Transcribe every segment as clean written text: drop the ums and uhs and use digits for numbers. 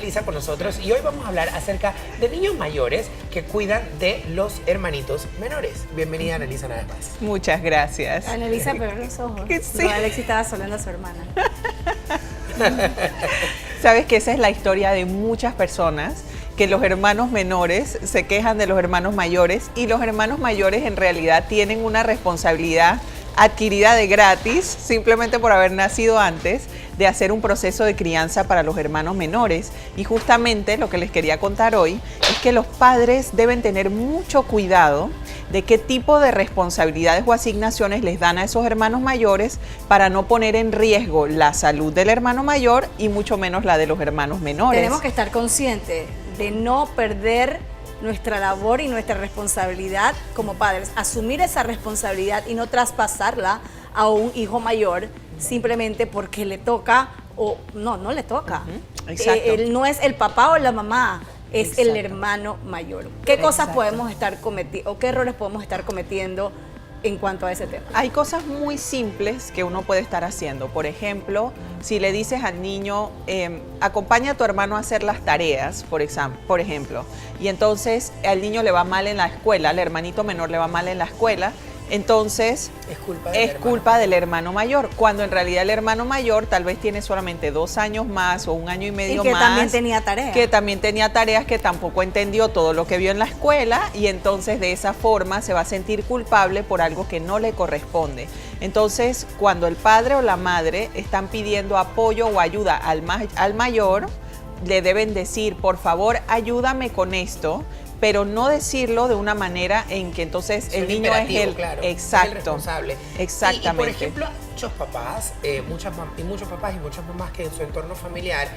Annalisa con nosotros y hoy vamos a hablar acerca de niños mayores que cuidan de los hermanitos menores. Bienvenida, Annalisa, una vez más. Muchas gracias. Annalisa, pero los ojos. Sí. No, Alexis estaba solando a su hermana. Sabes que esa es la historia de muchas personas, que los hermanos menores se quejan de los hermanos mayores y los hermanos mayores en realidad tienen una responsabilidad adquirida de gratis, simplemente por haber nacido antes, de hacer un proceso de crianza para los hermanos menores. Y justamente lo que les quería contar hoy es que los padres deben tener mucho cuidado de qué tipo de responsabilidades o asignaciones les dan a esos hermanos mayores para no poner en riesgo la salud del hermano mayor y mucho menos la de los hermanos menores. Tenemos que estar conscientes de no perder nuestra labor y nuestra responsabilidad como padres, asumir esa responsabilidad y no traspasarla a un hijo mayor simplemente porque le toca o no le toca. Exacto. Él no es el papá o la mamá, es Exacto. el hermano mayor. ¿Qué cosas podemos estar cometiendo o qué errores podemos estar cometiendo en cuanto a ese tema? Hay cosas muy simples que uno puede estar haciendo. Por ejemplo, si le dices al niño, acompaña a tu hermano a hacer las tareas, por ejemplo, y entonces al niño le va mal en la escuela, al hermanito menor le va mal en la escuela, entonces es culpa del hermano mayor, cuando en realidad el hermano mayor tal vez tiene solamente 2 años más o 1 año y medio más. Y que también tenía tareas. Que también tenía tareas, que tampoco entendió todo lo que vio en la escuela y entonces de esa forma se va a sentir culpable por algo que no le corresponde. Entonces, cuando el padre o la madre están pidiendo apoyo o ayuda al mayor, le deben decir, por favor, ayúdame con esto, pero no decirlo de una manera en que entonces el niño es el, claro, exacto, es el responsable. Exactamente. Y por ejemplo, muchos papás, muchos papás y muchas mamás que en su entorno familiar,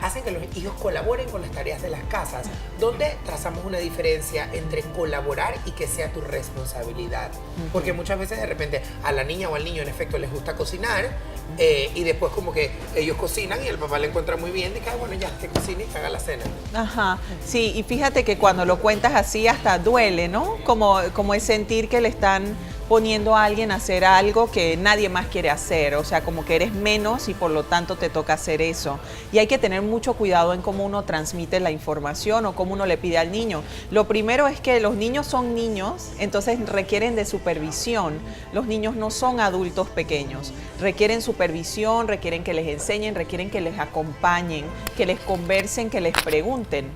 hacen que los hijos colaboren con las tareas de las casas, donde trazamos una diferencia entre colaborar y que sea tu responsabilidad. Porque muchas veces de repente a la niña o al niño en efecto les gusta cocinar y después como que ellos cocinan y el papá le encuentra muy bien y que bueno, ya que cocine y que haga la cena. Ajá, sí, y fíjate que cuando lo cuentas así hasta duele, ¿no? Como es sentir que le están poniendo a alguien a hacer algo que nadie más quiere hacer, o sea, como que eres menos y por lo tanto te toca hacer eso. Y hay que tener mucho cuidado en cómo uno transmite la información o cómo uno le pide al niño. Lo primero es que los niños son niños, entonces requieren de supervisión. Los niños no son adultos pequeños, requieren supervisión, requieren que les enseñen, requieren que les acompañen, que les conversen, que les pregunten.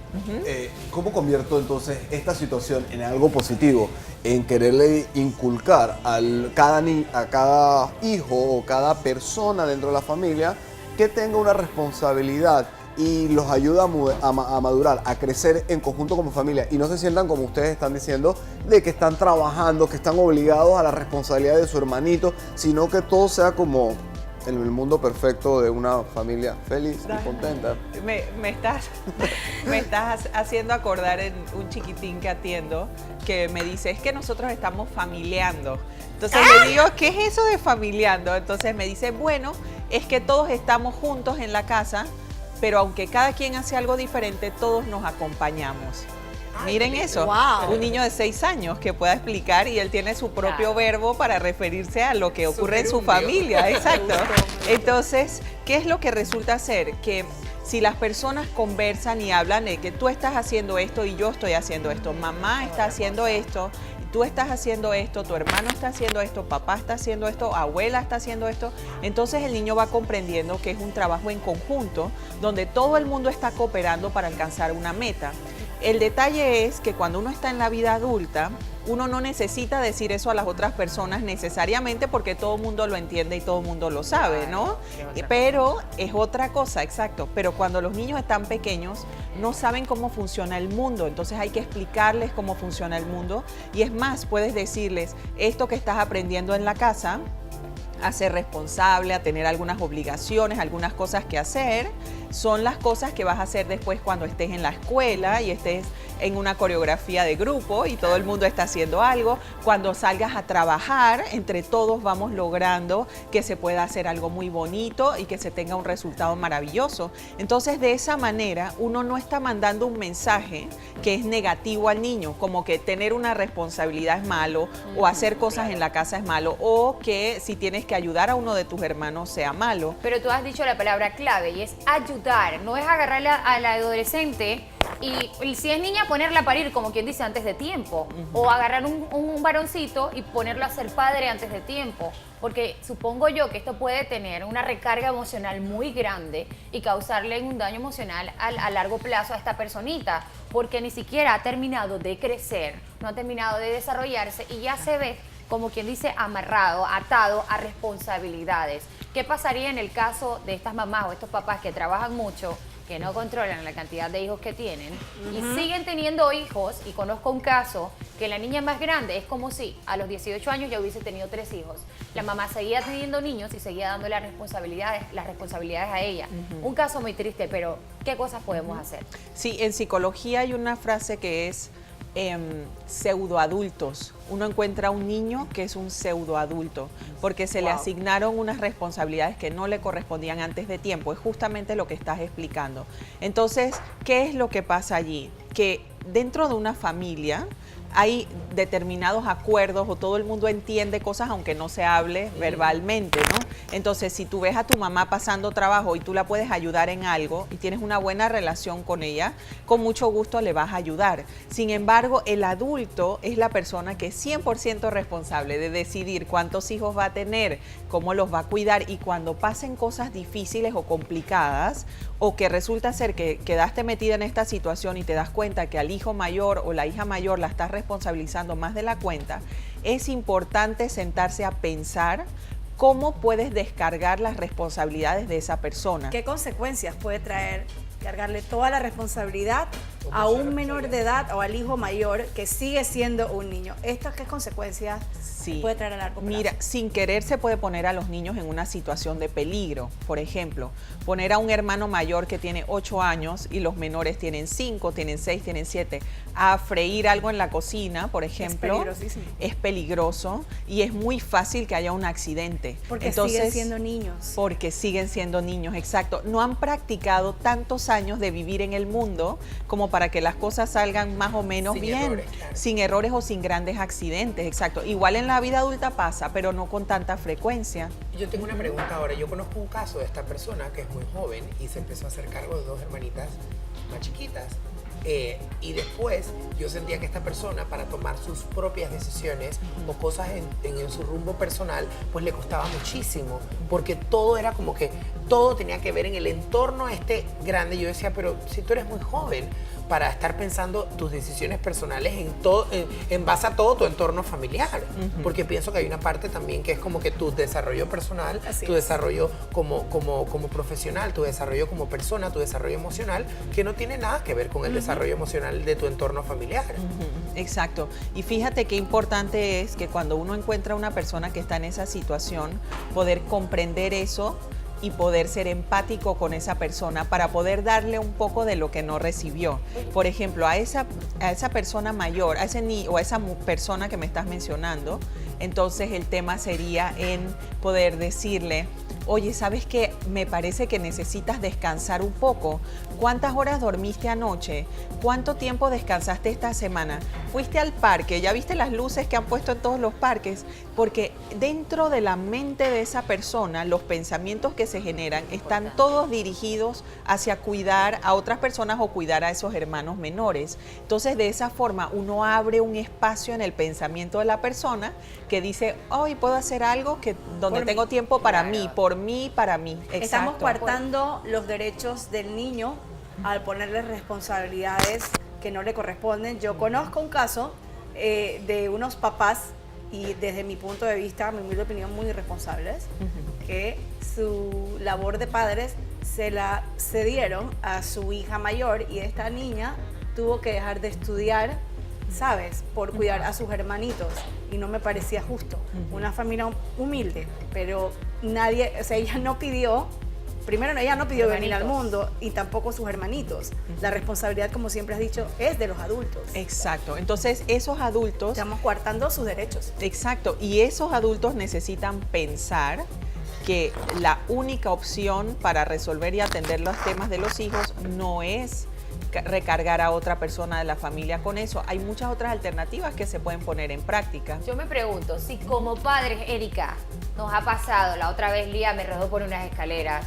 ¿Cómo convierto entonces esta situación en algo positivo? En quererle inculcar a cada hijo o cada persona dentro de la familia que tenga una responsabilidad y los ayuda a madurar, a crecer en conjunto como familia y no se sientan, como ustedes están diciendo, de que están trabajando, que están obligados a la responsabilidad de su hermanito, sino que todo sea como en el mundo perfecto de una familia feliz y contenta. Me estás haciendo acordar en un chiquitín que atiendo que me dice, es que nosotros estamos familiando. Entonces le digo, ¿qué es eso de familiando? Entonces me dice, bueno, es que todos estamos juntos en la casa, pero aunque cada quien hace algo diferente, todos nos acompañamos. Miren eso, wow. Un niño de 6 años que pueda explicar y él tiene su propio verbo para referirse a lo que ocurre en su familia, exacto. Entonces, ¿qué es lo que resulta ser? Que si las personas conversan y hablan de que tú estás haciendo esto y yo estoy haciendo esto, mamá está haciendo esto, tú estás haciendo esto, tu hermano está haciendo esto, papá está haciendo esto, abuela está haciendo esto, entonces el niño va comprendiendo que es un trabajo en conjunto donde todo el mundo está cooperando para alcanzar una meta. El detalle es que cuando uno está en la vida adulta, uno no necesita decir eso a las otras personas necesariamente porque todo el mundo lo entiende y todo el mundo lo sabe, ¿no? Pero es otra cosa, exacto. Pero cuando los niños están pequeños, no saben cómo funciona el mundo, entonces hay que explicarles cómo funciona el mundo. Y es más, puedes decirles, esto que estás aprendiendo en la casa, a ser responsable, a tener algunas obligaciones, algunas cosas que hacer, son las cosas que vas a hacer después cuando estés en la escuela y estés en una coreografía de grupo y todo el mundo está haciendo algo. Cuando salgas a trabajar, entre todos vamos logrando que se pueda hacer algo muy bonito y que se tenga un resultado maravilloso. Entonces, de esa manera, uno no está mandando un mensaje que es negativo al niño, como que tener una responsabilidad es malo o hacer cosas en la casa es malo o que si tienes que ayudar a uno de tus hermanos sea malo. Pero tú has dicho la palabra clave y es ayudar, no es agarrar a la adolescente y si es niña ponerla a parir, como quien dice, antes de tiempo, o agarrar un varoncito y ponerlo a ser padre antes de tiempo, porque supongo yo que esto puede tener una recarga emocional muy grande y causarle un daño emocional a largo plazo a esta personita, porque ni siquiera ha terminado de crecer, no ha terminado de desarrollarse y ya se ve, como quien dice, amarrado, atado a responsabilidades. ¿Qué pasaría en el caso de estas mamás o estos papás que trabajan mucho, que no controlan la cantidad de hijos que tienen y siguen teniendo hijos? Y conozco un caso que la niña más grande es como si a los 18 años ya hubiese tenido 3 hijos. La mamá seguía teniendo niños y seguía dando las responsabilidades a ella. Un caso muy triste, pero ¿qué cosas podemos hacer? Sí, en psicología hay una frase que es pseudoadultos. Uno encuentra un niño que es un pseudoadulto porque se le asignaron unas responsabilidades que no le correspondían antes de tiempo. Es justamente lo que estás explicando. Entonces, ¿qué es lo que pasa allí? Que dentro de una familia hay determinados acuerdos o todo el mundo entiende cosas aunque no se hable verbalmente, ¿no? Entonces, si tú ves a tu mamá pasando trabajo y tú la puedes ayudar en algo y tienes una buena relación con ella, con mucho gusto le vas a ayudar. Sin embargo, el adulto es la persona que es 100% responsable de decidir cuántos hijos va a tener, cómo los va a cuidar y cuando pasen cosas difíciles o complicadas o que resulta ser que quedaste metida en esta situación y te das cuenta que al hijo mayor o la hija mayor la estás responsabilizando más de la cuenta, es importante sentarse a pensar cómo puedes descargar las responsabilidades de esa persona. ¿Qué consecuencias puede traer cargarle toda la responsabilidad a un menor de edad o al hijo mayor que sigue siendo un niño? ¿Estas qué consecuencias puede traer a largo plazo? Mira, sin querer se puede poner a los niños en una situación de peligro. Por ejemplo, poner a un hermano mayor que tiene 8 años y los menores tienen 5, tienen 6, tienen 7, a freír algo en la cocina, por ejemplo, es peligroso y es muy fácil que haya un accidente. Porque siguen siendo niños. Porque siguen siendo niños, exacto. No han practicado tantos años de vivir en el mundo como para que las cosas salgan más o menos sin bien, errores, claro. Sin errores o sin grandes accidentes, exacto. Igual en la vida adulta pasa, pero no con tanta frecuencia. Yo tengo una pregunta ahora. Yo conozco un caso de esta persona que es muy joven y se empezó a hacer cargo de 2 hermanitas más chiquitas. Y después yo sentía que esta persona, para tomar sus propias decisiones o cosas en su rumbo personal, pues le costaba muchísimo, porque todo era como que todo tenía que ver en el entorno grande. Yo decía, pero si tú eres muy joven para estar pensando tus decisiones personales en base a todo tu entorno familiar, porque pienso que hay una parte también que es como que tu desarrollo personal, tu desarrollo como profesional, tu desarrollo como persona, tu desarrollo emocional, que no tiene nada que ver con el desarrollo emocional de tu entorno familiar. Exacto. Y fíjate qué importante es que cuando uno encuentra una persona que está en esa situación, poder comprender eso y poder ser empático con esa persona para poder darle un poco de lo que no recibió. Por ejemplo, a esa persona mayor, a esa persona que me estás mencionando, entonces el tema sería en poder decirle, oye, ¿sabes qué? Me parece que necesitas descansar un poco. ¿Cuántas horas dormiste anoche? ¿Cuánto tiempo descansaste esta semana? ¿Fuiste al parque? ¿Ya viste las luces que han puesto en todos los parques? Porque dentro de la mente de esa persona, los pensamientos que se generan están todos dirigidos hacia cuidar a otras personas o cuidar a esos hermanos menores. Entonces, de esa forma, uno abre un espacio en el pensamiento de la persona que dice, hoy puedo hacer algo donde tengo tiempo para mí, por mí, para mí. Exacto. Estamos coartando los derechos del niño al ponerle responsabilidades que no le corresponden. Yo conozco un caso de unos papás, y desde mi punto de vista, mi humilde opinión, muy irresponsables, que su labor de padres se la cedieron a su hija mayor y esta niña tuvo que dejar de estudiar, ¿sabes? Por cuidar a sus hermanitos. Y no me parecía justo. Una familia humilde, pero nadie, o sea, ella no pidió primero ella no pidió venir al Hermanitos. mundo y tampoco sus hermanitos. La responsabilidad, como siempre has dicho, es de los adultos. Exacto. Entonces, esos adultos... Estamos coartando sus derechos. Exacto. Y esos adultos necesitan pensar que la única opción para resolver y atender los temas de los hijos no es recargar a otra persona de la familia con eso. Hay muchas otras alternativas que se pueden poner en práctica. Yo me pregunto, si como padres, Erika, nos ha pasado, la otra vez Lía me rodó por unas escaleras,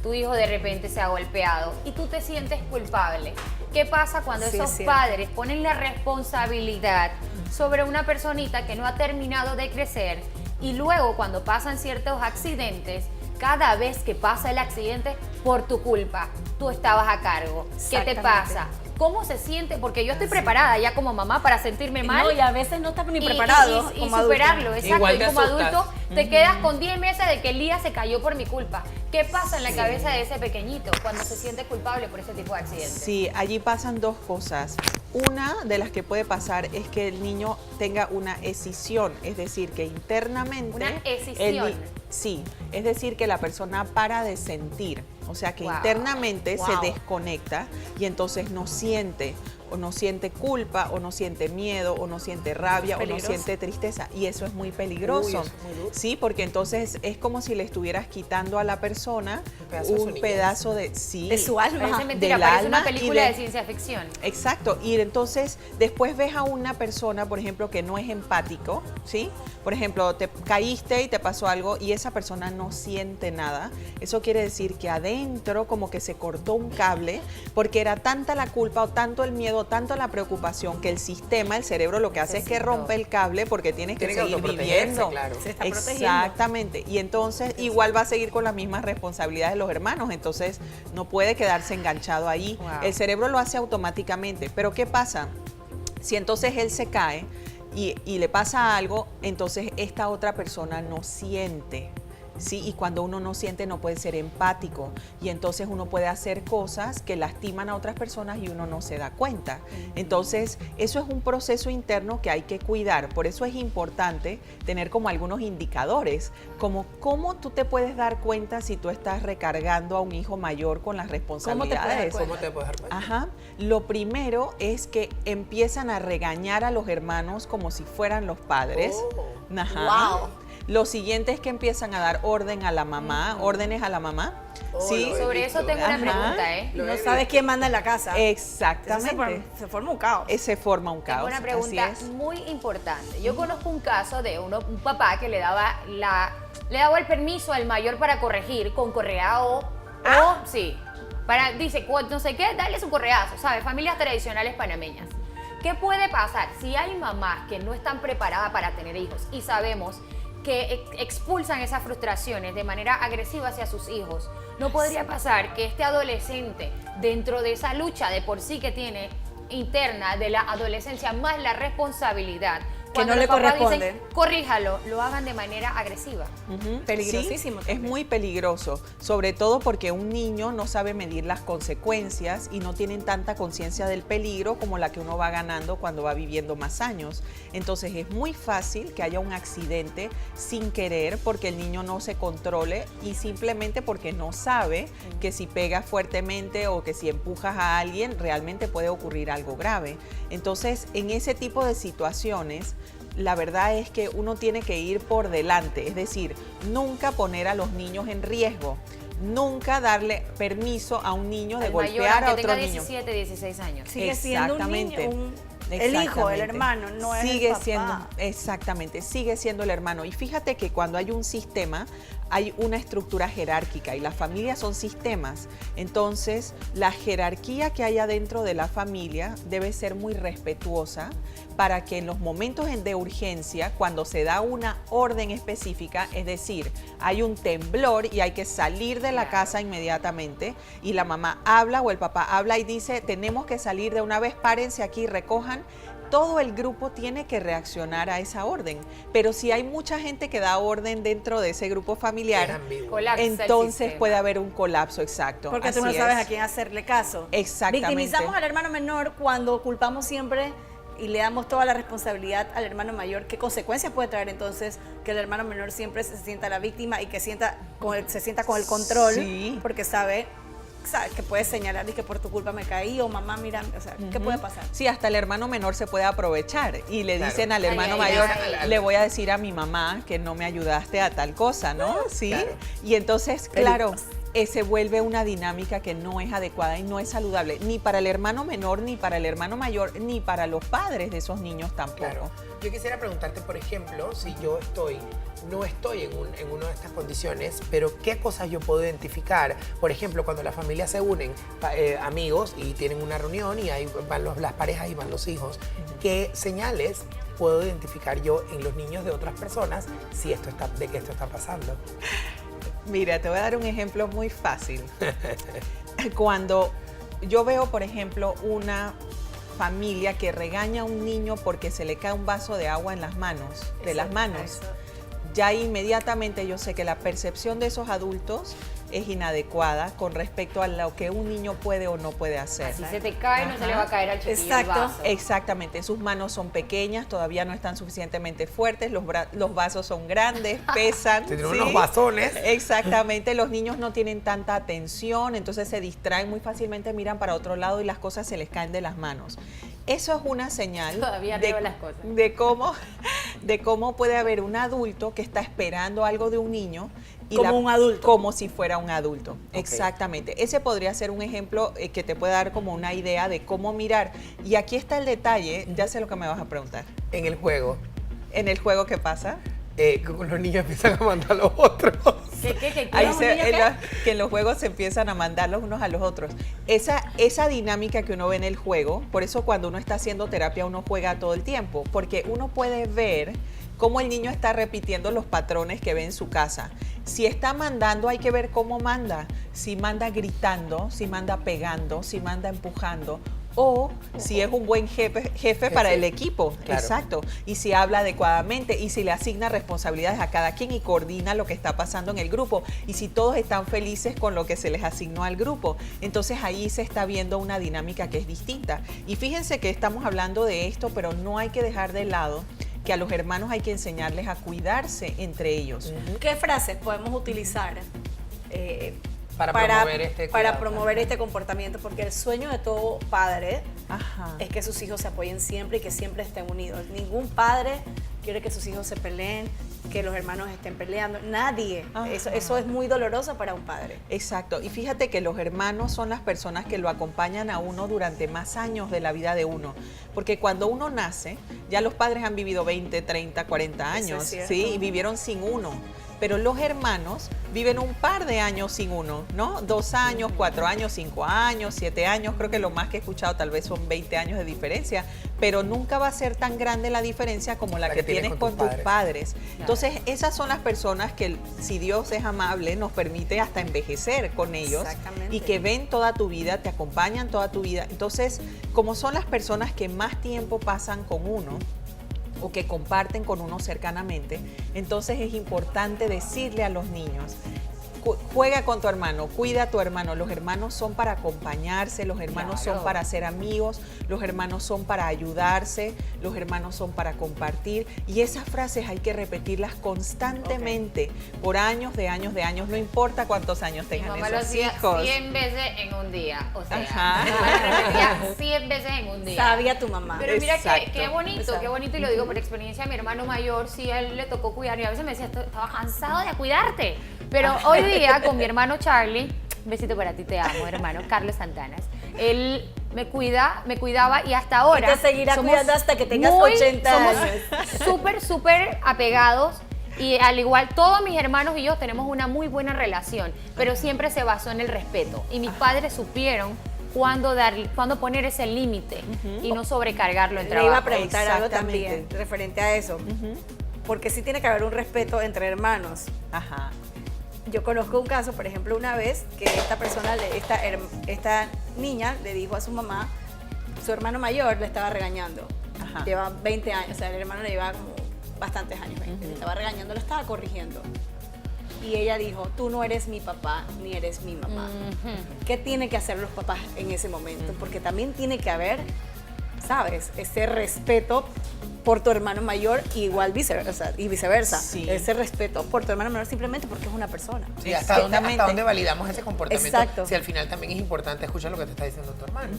tu hijo de repente se ha golpeado y tú te sientes culpable. ¿Qué pasa cuando Sí, esos es cierto. padres ponen la responsabilidad sobre una personita que no ha terminado de crecer y luego cuando pasan ciertos accidentes, cada vez que pasa el accidente, por tu culpa, tú estabas a cargo? ¿Qué te Exactamente. pasa? ¿Cómo se siente? Porque yo estoy preparada ya como mamá para sentirme mal. No, y a veces no estás ni Y- preparado y como adulto. superarlo, exacto. Igual Y te como asustas. adulto te quedas con 10 meses de que Lía se cayó por mi culpa. ¿Qué pasa en la cabeza de ese pequeñito cuando se siente culpable por ese tipo de accidentes? Sí, allí pasan dos cosas. Una de las que puede pasar es que el niño tenga una escisión, es decir, que internamente... Una el escisión. ni- Sí, es decir, que la persona para de sentir, o sea, que Wow. internamente se Wow. desconecta y entonces no siente, o no siente culpa, o no siente miedo, o no siente rabia, o no Peligroso. siente tristeza. Y eso es muy peligroso. Uy, eso es muy duro. Sí, porque entonces es como si le estuvieras quitando a la persona pedazo de su un niñez. pedazo de... Sí, De su alma. Parece mentira, del parece una alma y película de- de ciencia ficción. Exacto, y entonces después ves a una persona, por ejemplo, que no es empático, ¿sí? Por ejemplo, te caíste y te pasó algo y esa persona no siente nada. Eso quiere decir que adentro como que se cortó un cable porque era tanta la culpa o tanto el miedo, tanto la preocupación que el sistema, el cerebro lo que hace es que Necesito. rompe el cable porque tienes que Tiene que seguir autoprotegerse, viviendo. claro. Se está protegiendo. Exactamente, y entonces igual va a seguir con las mismas responsabilidades de los hermanos, entonces no puede quedarse enganchado ahí. Wow. El cerebro lo hace automáticamente, pero ¿qué pasa? Si entonces él se cae y le pasa algo, entonces esta otra persona no siente. Sí, y cuando uno no siente no puede ser empático y entonces uno puede hacer cosas que lastiman a otras personas y uno no se da cuenta. Entonces, eso es un proceso interno que hay que cuidar. Por eso es importante tener como algunos indicadores, como cómo tú te puedes dar cuenta si tú estás recargando a un hijo mayor con las responsabilidades. ¿Cómo te puedes dar cuenta? Ajá. Lo primero es que empiezan a regañar a los hermanos como si fueran los padres. Oh. Ajá. Wow. Lo siguiente es que empiezan a dar orden a la mamá, órdenes a la mamá. Oh, Sí, lo he Sobre eso visto. tengo una Ajá. pregunta, ¿eh? Lo No he sabes visto. quién manda en la casa. exactamente. Se forma un caos. Se forma un Tengo caos. una así pregunta es. muy importante. Yo conozco un caso de un papá que le daba el permiso al mayor para corregir con correado sí. Dice, no sé qué, dale su correazo, ¿sabes? Familias tradicionales panameñas. ¿Qué puede pasar si hay mamás que no están preparadas para tener hijos y sabemos que expulsan esas frustraciones de manera agresiva hacia sus hijos? ¿No podría pasar que este adolescente, dentro de esa lucha de por sí que tiene interna de la adolescencia más la responsabilidad, cuando no los le papás corresponde. dicen, corríjalo, lo hagan de manera agresiva? Ujú. Peligrosísimo Sí, es también. muy peligroso, sobre todo porque un niño no sabe medir las consecuencias y no tienen tanta conciencia del peligro como la que uno va ganando cuando va viviendo más años. Entonces es muy fácil que haya un accidente sin querer porque el niño no se controle y simplemente porque no sabe que si pegas fuertemente o que si empujas a alguien realmente puede ocurrir algo grave. Entonces en ese tipo de situaciones la verdad es que uno tiene que ir por delante, es decir, nunca poner a los niños en riesgo, nunca darle permiso a un niño de Al mayor, golpear a aunque otro tenga niño. 17, 16 años. Sigue siendo un niño, Exactamente. el hijo, el Exactamente. hermano, no es sigue el papá. siendo, exactamente, sigue siendo el hermano. Y fíjate que cuando hay un sistema, hay una estructura jerárquica y las familias son sistemas. Entonces, la jerarquía que hay adentro de la familia debe ser muy respetuosa para que en los momentos de urgencia, cuando se da una orden específica, es decir, hay un temblor y hay que salir de la casa inmediatamente y la mamá habla o el papá habla y dice, tenemos que salir de una vez, párense aquí, recojan. Todo el grupo tiene que reaccionar a esa orden. Pero si hay mucha gente que da orden dentro de ese grupo Es familiar, ambiguo. Colapsa el entonces sistema. puede haber un colapso, exacto. Porque tú no Así sabes es. a quién hacerle caso. Exactamente. Victimizamos al hermano menor cuando culpamos siempre y le damos toda la responsabilidad al hermano mayor, ¿qué consecuencias puede traer entonces que el hermano menor siempre se sienta la víctima y que se sienta con el control? Sí. Porque sabe que puede señalar y que por tu culpa me caí o mamá, mira, o sea, ¿qué puede pasar? Sí, hasta el hermano menor se puede aprovechar y le Claro. dicen al hermano Ay, ay, mayor, ay. le voy a decir a mi mamá que no me ayudaste a tal cosa, ¿no? Sí. Claro. Y entonces, claro, se vuelve una dinámica que no es adecuada y no es saludable, ni para el hermano menor, ni para el hermano mayor, ni para los padres de esos niños tampoco. Claro. Yo quisiera preguntarte, por ejemplo, si yo no estoy en una de estas condiciones, pero ¿qué cosas yo puedo identificar? Por ejemplo, cuando las familias se unen, amigos, y tienen una reunión y ahí van las parejas y van los hijos, ¿qué señales puedo identificar yo en los niños de otras personas de que esto está pasando? Mira, te voy a dar un ejemplo muy fácil. Cuando yo veo, por ejemplo, una familia que regaña a un niño porque se le cae un vaso de agua en las manos, ya inmediatamente yo sé que la percepción de esos adultos es inadecuada con respecto a lo que un niño puede o no puede hacer. Si se te cae, no se le va a caer al chiquillo el Exacto. vaso. Exactamente, sus manos son pequeñas, todavía no están suficientemente fuertes, los vasos son grandes, pesan. Tienen unos bazones. Exactamente, los niños no tienen tanta atención, entonces se distraen muy fácilmente, miran para otro lado y las cosas se les caen de las manos. Eso es una señal Todavía arriba las cosas. de cómo puede haber un adulto que está esperando algo de un niño. Como un adulto. Como si fuera un adulto, exactamente. Ese podría ser un ejemplo que te puede dar como una idea de cómo mirar. Y aquí está el detalle, ya sé lo que me vas a preguntar. En el juego, En el juego, ¿qué pasa? que los niños empiezan a mandar a los otros. ¿Qué? Ahí ¿Un niño qué? que en los juegos se empiezan a mandar los unos a los otros. Esa dinámica que uno ve en el juego, por eso cuando uno está haciendo terapia uno juega todo el tiempo, porque uno puede ver cómo el niño está repitiendo los patrones que ve en su casa. Si está mandando, hay que ver cómo manda. Si manda gritando, si manda pegando, si manda empujando, o si es un buen jefe para el equipo. Claro. Exacto. Y si habla adecuadamente y si le asigna responsabilidades a cada quien y coordina lo que está pasando en el grupo. Y si todos están felices con lo que se les asignó al grupo. Entonces ahí se está viendo una dinámica que es distinta. Y fíjense que estamos hablando de esto, pero no hay que dejar de lado que a los hermanos hay que enseñarles a cuidarse entre ellos. ¿Qué frases podemos utilizar Para promover este para cuidado. promover este comportamiento? Porque el sueño de todo padre Ajá. es que sus hijos se apoyen siempre y que siempre estén unidos. Ningún padre quiere que sus hijos se peleen, que los hermanos estén peleando. Nadie. Ajá. Eso es muy doloroso para un padre. Exacto. Y fíjate que los hermanos son las personas que lo acompañan a uno durante más años de la vida de uno. Porque cuando uno nace, ya los padres han vivido 20, 30, 40 años, es cierto. ¿sí? Y vivieron sin uno. Pero los hermanos viven un par de años sin uno, ¿no? 2 años, 4 años, 5 años, 7 años. Creo que lo más que he escuchado tal vez son 20 años de diferencia. Pero nunca va a ser tan grande la diferencia como la que tienes con tus padres. Entonces, esas son las personas que, si Dios es amable, nos permite hasta envejecer con ellos. Exactamente. Y que ven toda tu vida, te acompañan toda tu vida. Entonces, como son las personas que más tiempo pasan con uno, o que comparten con uno cercanamente, entonces es importante decirle a los niños, juega con tu hermano, cuida a tu hermano. Los hermanos son para acompañarse, los hermanos Claro. son para ser amigos, los hermanos son para ayudarse, los hermanos son para compartir. Y esas frases hay que repetirlas constantemente, por años, de años, no importa cuántos años Mi tengan mamá lo esos hacía hijos. 100 veces en un día. O sea, Ajá. mi mamá lo repetía 100 veces en un día. Sabía tu mamá. Pero mira Exacto. qué bonito, y lo digo por experiencia. Mi hermano mayor, sí, a él le tocó cuidar, y a veces me decía, estaba cansado de cuidarte. Pero hoy día, con mi hermano Charlie, un besito para ti, te amo, hermano, Carlos Santanas, él me cuidaba, y hasta ahora. Y te seguirá somos cuidando hasta que tengas 80 años. Somos súper apegados. Y al igual, todos mis hermanos y yo tenemos una muy buena relación, pero siempre se basó en el respeto. Y mis padres supieron cuándo poner ese límite y no sobrecargarlo en Le iba a trabajo. preguntar algo Exactamente. también referente a eso. Porque sí tiene que haber un respeto entre hermanos. Ajá. Yo conozco un caso, por ejemplo, una vez que esta niña le dijo a su mamá, su hermano mayor le estaba regañando. Ajá. Lleva 20 años, o sea, el hermano le lleva como bastantes años, 20. Le estaba regañando, lo estaba corrigiendo. Y ella dijo, tú no eres mi papá, ni eres mi mamá. ¿Qué tienen que hacer los papás en ese momento? Porque también tiene que haber, sabes, ese respeto por tu hermano mayor y viceversa. Sí. Ese respeto por tu hermano menor simplemente porque es una persona. Sí, ¿hasta dónde validamos ese comportamiento? Exacto. Si al final también es importante escuchar lo que te está diciendo tu hermano.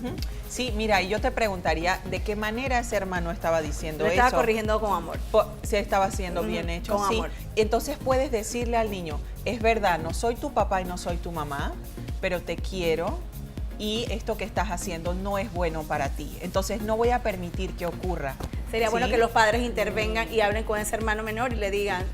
Sí, mira, y yo te preguntaría, ¿de qué manera ese hermano estaba diciendo Lo eso? estaba corrigiendo con amor. Se estaba haciendo bien hecho, con sí. amor. Entonces puedes decirle al niño, es verdad, no soy tu papá y no soy tu mamá, pero te quiero y esto que estás haciendo no es bueno para ti. Entonces no voy a permitir que ocurra. Sería bueno ¿Sí? que los padres intervengan y hablen con ese hermano menor y le digan,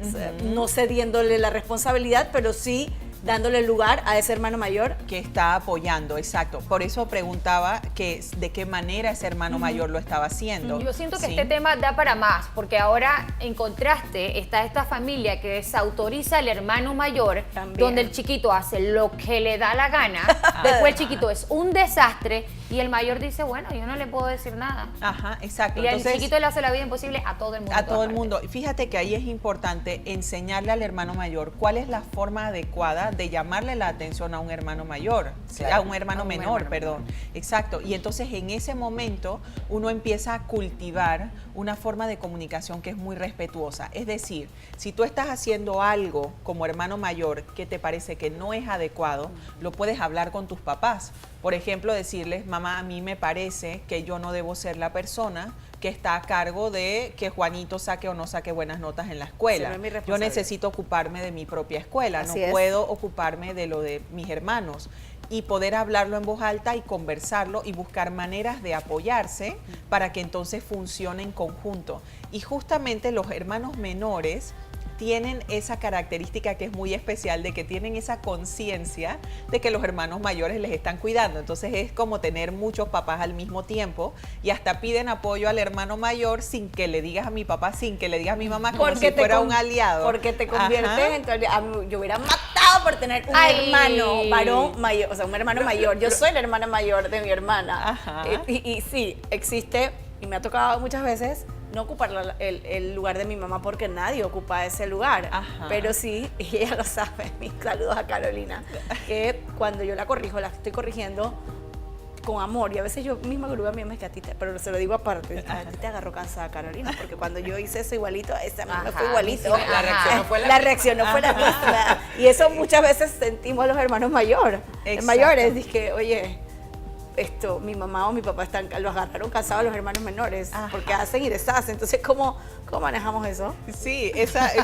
o sea, no cediéndole la responsabilidad, pero sí dándole lugar a ese hermano mayor. Que está apoyando, exacto. Por eso preguntaba de qué manera ese hermano mayor lo estaba haciendo. Yo siento que ¿sí? este tema da para más, porque ahora en contraste está esta familia que desautoriza al hermano mayor, También. donde el chiquito hace lo que le da la gana, después el chiquito es un desastre y el mayor dice, bueno, yo no le puedo decir nada. Ajá, exacto. Y el Entonces, chiquito le hace la vida imposible a todo el mundo. a todo el mundo. Fíjate que ahí es importante enseñarle al hermano mayor cuál es la forma adecuada de llamarle la atención a un hermano mayor, Claro. a un hermano menor, perdón. Exacto. Y entonces en ese momento uno empieza a cultivar una forma de comunicación que es muy respetuosa. Es decir, si tú estás haciendo algo como hermano mayor que te parece que no es adecuado, lo puedes hablar con tus papás. Por ejemplo, decirles, mamá, a mí me parece que yo no debo ser la persona que está a cargo de que Juanito saque o no saque buenas notas en la escuela. Sí, no es mi Yo responsabilidad. necesito ocuparme de mi propia escuela, Así no es. puedo ocuparme de lo de mis hermanos. Y poder hablarlo en voz alta y conversarlo y buscar maneras de apoyarse para que entonces funcione en conjunto. Y justamente los hermanos menores tienen esa característica que es muy especial, de que tienen esa conciencia de que los hermanos mayores les están cuidando. Entonces es como tener muchos papás al mismo tiempo y hasta piden apoyo al hermano mayor sin que le digas a mi papá, sin que le digas a mi mamá, como si fuera un aliado. Porque te conviertes Ajá. en tu aliado. A mí, yo hubiera matado por tener un Ay. hermano varón mayor, o sea, un hermano mayor. Yo soy la hermana mayor de mi hermana. Ajá. Y sí, existe, y me ha tocado muchas veces, no ocupar el lugar de mi mamá porque nadie ocupa ese lugar. Ajá. Pero sí, y ella lo sabe, mis saludos a Carolina, que cuando yo la corrijo, la estoy corrigiendo con amor, y a veces yo misma grúo a mí misma, es que a ti pero se lo digo aparte, a ti te agarró cansada, Carolina, porque cuando yo hice eso igualito, ese a mí me Ajá, fue igualito. sí, la reacción no fue la La misma. reacción no fue la misma. Y eso muchas veces sentimos los hermanos mayores. Exacto. Mayores, dije, oye, mi mamá o mi papá los agarraron cansados a los hermanos menores, Ajá. porque hacen y deshacen. Entonces, ¿cómo manejamos eso? Sí,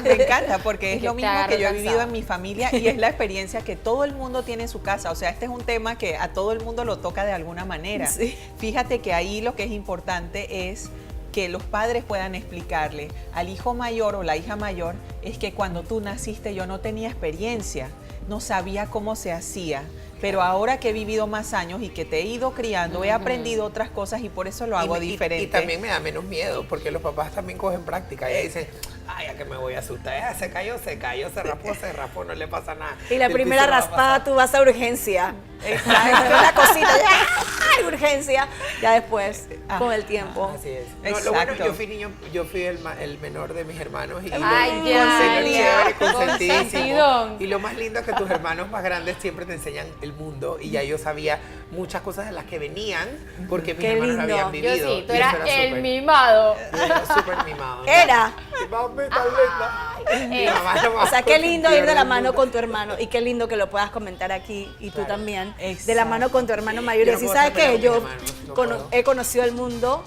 me encanta porque es Que lo te mismo agarre que yo he vivido cansado. en mi familia y es la experiencia que todo el mundo tiene en su casa. O sea, este es un tema que a todo el mundo lo toca de alguna manera. Sí. Fíjate que ahí lo que es importante es que los padres puedan explicarle al hijo mayor o la hija mayor, es que cuando tú naciste yo no tenía experiencia, no sabía cómo se hacía. Pero ahora que he vivido más años y que te he ido criando, he aprendido otras cosas y por eso lo hago diferente. Y también me da menos miedo, porque los papás también cogen práctica y dicen, ay, a que me voy a asustar. Se cayó, se rapó, no le pasa nada. Y la El primera piso no va a raspada, pasar. tú vas a urgencia. Exacto. Una cosita, ¡ay, urgencia! Ya después, con el tiempo. Así es. No, lo bueno, Exacto. yo fui niño, yo fui el menor de mis hermanos y Ay, ya, chévere, ya. consentidísimo. Consentidón. Y lo más lindo es que tus hermanos más grandes siempre te enseñan el mundo y ya yo sabía muchas cosas de las que venían porque mis Qué hermanos lo lindo. habían Yo vivido. sí, tú y eso eras era el súper- mimado. yo era súper mimado. ¿no? Era. Y mami, tan linda. Mi mamá es lo más O sea, qué lindo ir de la del mano mundo. con tu hermano y qué lindo que lo puedas comentar aquí y tú Claro. también, de la Exacto. mano con tu hermano mayor. Yo Y no decir, puedo ¿sabes ser qué? pelado Yo con mis hermanos, no puedo. he conocido el mundo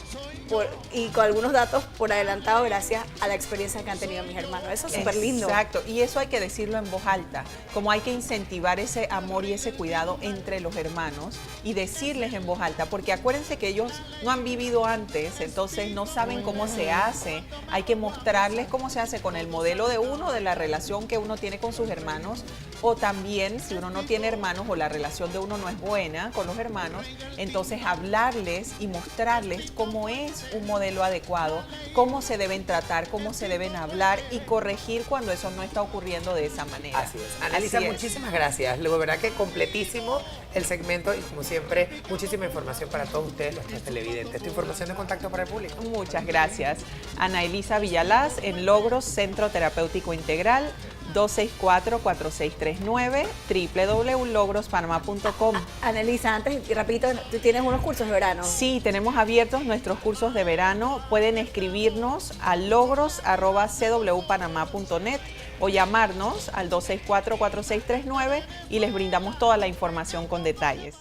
y con algunos datos por adelantado gracias a la experiencia que han tenido mis hermanos. Eso es súper lindo. Exacto, y eso hay que decirlo en voz alta, como hay que incentivar ese amor y ese cuidado entre los hermanos y decirles en voz alta, porque acuérdense que ellos no han vivido antes, entonces no saben cómo se hace, hay que mostrarles cómo se hace con el modelo de uno, de la relación que uno tiene con sus hermanos, o también si uno no tiene hermanos o la relación de uno no es buena con los hermanos, entonces hablarles y mostrarles cómo es un modelo adecuado, cómo se deben tratar, cómo se deben hablar y corregir cuando eso no está ocurriendo de esa manera. Así es. Analisa, Así es. muchísimas gracias. La verdad que completísimo el segmento y como siempre, muchísima información para todos ustedes, nuestros televidentes. Tu información de contacto para el público. Muchas gracias. Ana Elisa Villalaz en Logros Centro Terapéutico Integral, 264-4639, www.logrospanamá.com. Anelisa, antes, y rapidito, tú tienes unos cursos de verano. Sí, tenemos abiertos nuestros cursos de verano. Pueden escribirnos a logros@cwpanamá.net o llamarnos al 264-4639 y les brindamos toda la información con detalles.